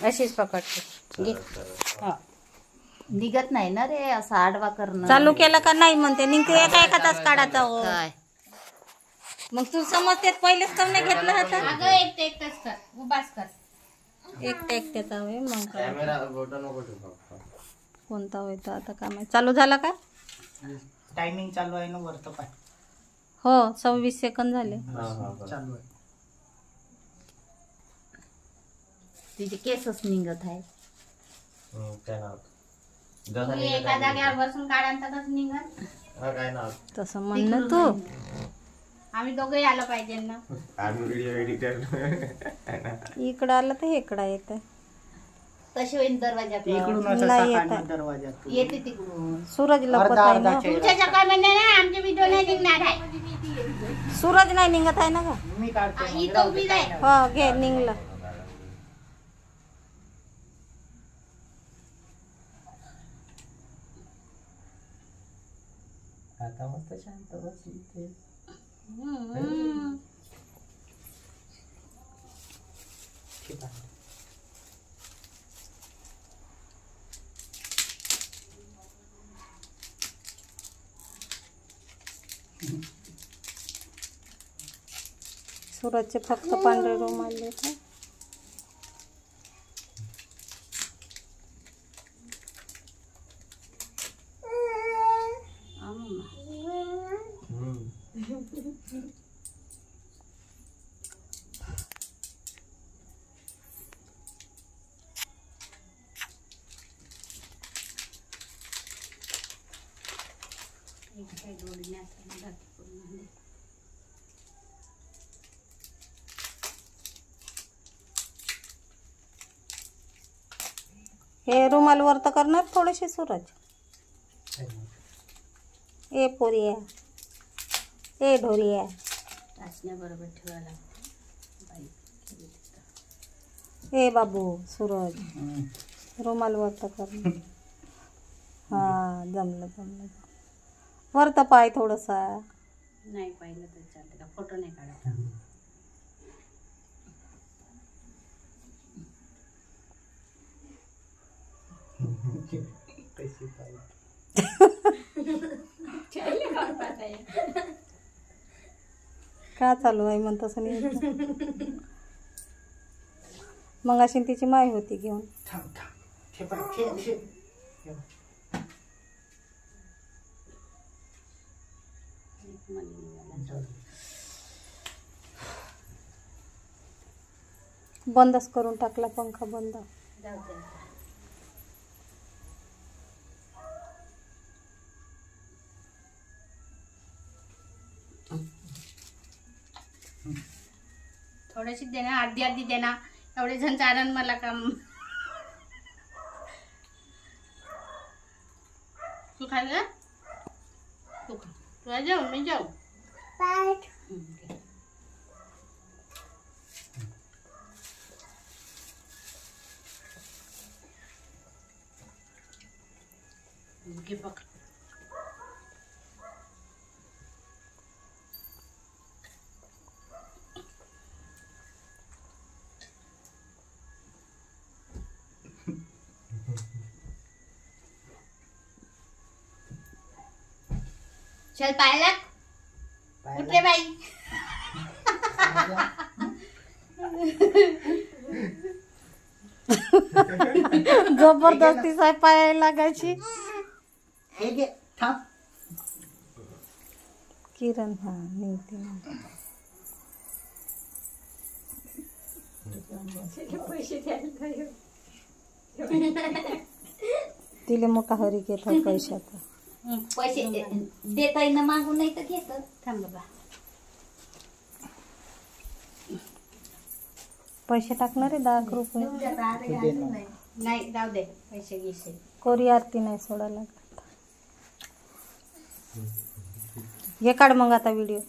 अशीच पकडते. निघत नाही ना रे, असं आडवा करणं. चालू केलं का नाही म्हणते निघते. एका एका तास काढायचा हो. मग तू समजते पहिलेच कम नाही घेतलं होतं. अगं एकटाच कर, उभाच कर. एकट्याचा होय. मग कोणता होता आता काय माहिती. चालू झाला का? टायमिंग चालू आहे ना वरतं पाय. हो 26 सेकंद झाले. चालू आहे. तिचे केसच निघत आहे. एका जागेवर बसून काढायला निघत तसं म्हण ना तू. आम्ही दोघे आलं पाहिजे ना. इकडं आलं तर इकडं येत. तशी होईल दरवाजात. इकडून असं नाही साकाडनं येत. दरवाजात येते तिकडून. सूरज लपत आहे ना. तुमच्या चक्करमध्ये ना आमचे व्हिडिओ नाही निघणार आहे. सूरज नाही निघत आहे ना का? मी काढतो मग. इथं उभी जाय. हो घे निघलं. आता मस्त शांत बसली ते. ठीक आहे. सूरजचे फक्त पांढरे रुमाल येत. हे रुमाल वर तर करणार थोडेसे सूरज. ए पोरिया ए ढोरिया. बरोबर ठेवायला. ए बाबू सूरज रुमाल वर तर करणार. हा जमलं जमलं. वर तर पाय थोडसा. नाही पाहिलं तर चालतं का? फोटो नाही काढायचा. का चालू आहे म्हणत असं नाही. मग अशी तिची माय होती घेऊन. बंदच करून टाकला पंखा. बंद. थोडीशी दे ना, अर्धी अर्धी दे ना. एवढे जण चारण मला काम. तू खायला तू खा. तू जाऊ मी जाऊ. घे पक. चल पायला उठे बाई. जबरदस्ती साय पायाला लागायची. हे घे थांब. किरण हा निघते. तिले मोठा हरी घेत पैशाचा. पैसे देता येईन मागून नाही तर घेत. थांब बाबा. पैसे टाकणार आहे 10 रुपये. नाही जाऊ दे. पैसे घेसे. कोरी आरती नाही सोडायला. हे काढ मग आता व्हिडिओ.